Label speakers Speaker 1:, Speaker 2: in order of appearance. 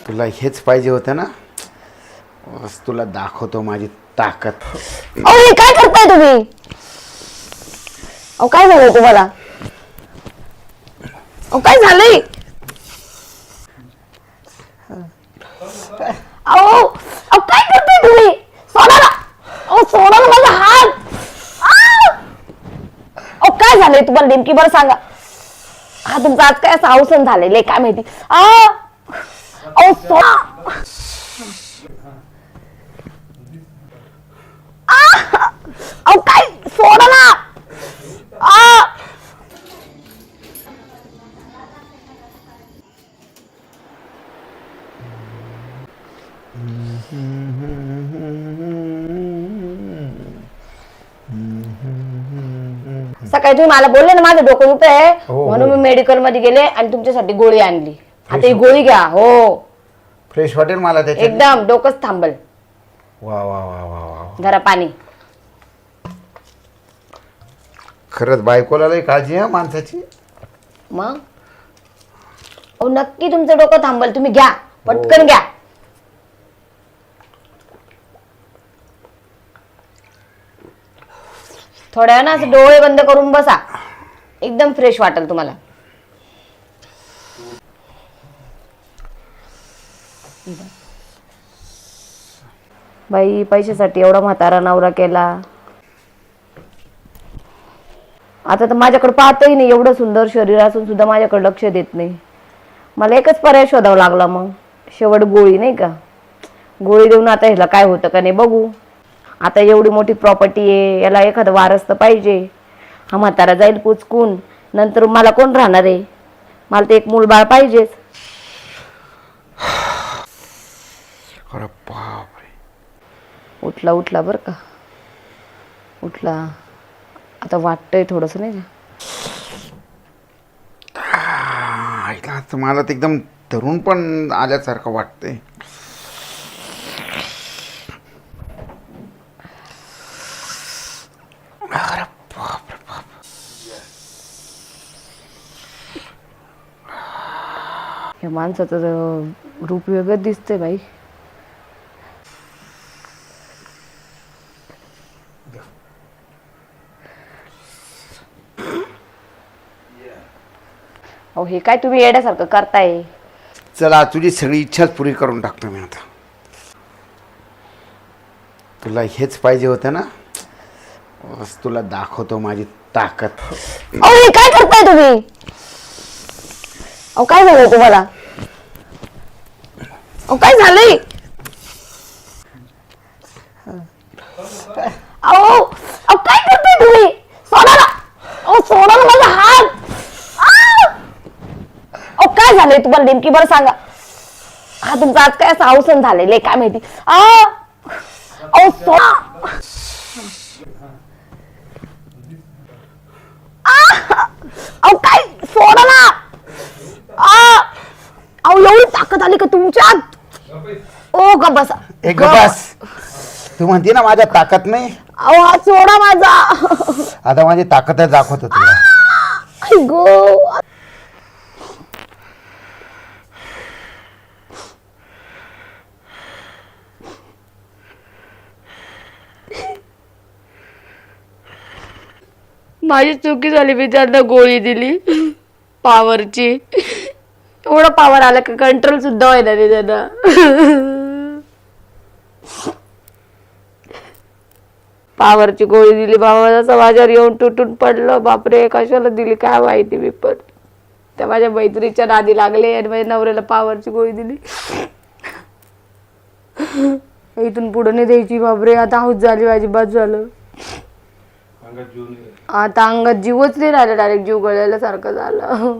Speaker 1: तुला हेच पाहिजे होतं ना. बस तुला दाखवतो माझी ताकद.
Speaker 2: अहो हे काय करताय तुम्ही? अहो काय झालंय तुम्हाला? अहो काय झालंय? अहो अहो काय करताय तुम्ही? सोडा ना. अहो सोडा ना माझा हात. अहो काय झालंय तुम्हाला नेमकी बरं सांगा. हा तुमचा आज काय असं अवसन झालेलं काय माहिती. अहो सोडा. अहो काय सोडा ना. सकाळी तुम्ही मला बोलले ना माझं डोकं दुखत आहे म्हणून मी मेडिकल मध्ये गेले आणि तुमच्यासाठी गोळी आणली. आता ही गोळी घ्या. हो
Speaker 1: फ्रेश वाटेल मला त्याच्यात.
Speaker 2: एकदम डोकंच थांबल.
Speaker 1: वा वा वा वा वा.
Speaker 2: जरा पाणी.
Speaker 1: खरंच बायकोला लई काळजी आहे माणसाची.
Speaker 2: मग अहो नक्की तुमचं डोकं थांबल. तुम्ही घ्या पटकन घ्या. थोड्या ना असं डोळे बंद करून बसा. एकदम फ्रेश वाटेल तुम्हाला. बाई पैशासाठी एवढा म्हातारा नवरा केला. आता तर माझ्याकडे पाहतही नाही. एवढं सुंदर शरीर असून सुद्धा माझ्याकडे लक्ष देत नाही. मला एकच पर्याय शोधावा लागला. मग शेवट गोळी नाही का. गोळी देऊन आता ह्याला काय होतं का नाही बघू. आता एवढी मोठी प्रॉपर्टी आहे. याला एखादं वारस तर पाहिजे. हा म्हातारा जाईल पुचकून. नंतर मला कोण राहणार आहे. मला तर एक मूलबाळ पाहिजेच.
Speaker 1: अरे बापरे.
Speaker 2: उठला उठला बरं का. उठला. आता वाटतंय थोडस नाही
Speaker 1: का. मला तर एकदम धरून पण आल्यासारखं वाटतंय. अरे बापरे बाप.
Speaker 2: या माणसाचं रूप वेगळं दिसतंय बाई. अहो हे काय तुम्ही येड्यासारखं करताय.
Speaker 1: चला तुझी सगळी इच्छाच पुरी करून टाकतो मी आता. तुला हेच पाहिजे होतं ना. बस तुला दाखवतो माझी ताकद.
Speaker 2: अहो हे काय करताय तुम्ही? अहो काय झालंय तुम्हाला? अहो काय झालंय? अहो अहो काय करताय तुम्ही? सोडा ना. अहो सोडा ना माझा हात. अहो काय झालंय तुम्हाला नेमकी बरं सांगा. हा तुमचा आज काय असं अवसन झालेलं काय माहिती. अहो सोडा. अहो काय सोडा ना. अहो एवढी ताकद आली का तुमच्यात. ओ ग बसा.
Speaker 1: एक बस. तू म्हणते ना माझ्या ताकद नाही.
Speaker 2: अहो हा सोडा माझा.
Speaker 1: आता माझी ताकद दाखवतो तुला.
Speaker 2: आई गो. माझी चुकी झाली. मी त्यांना गोळी दिली पावरची. एवढा पावर आला का कंट्रोल सुद्धा व्हायला नाही त्यांना. पावरची गोळी दिली. बाबा जसं माझ्यावर येऊन तुटून पडलं. बापरे कशाला दिली काय माहिती. मी पण त्या माझ्या मैत्रीच्या नादी लागले आणि माझ्या नवऱ्याला पावरची गोळी दिली. इथून पुढे नाही द्यायची. बापरे आता हौस झाली माझी. बस झालं. आता अंगात जीवच नाही राहिला. डायरेक्ट जीव गळायला सारखं झालं.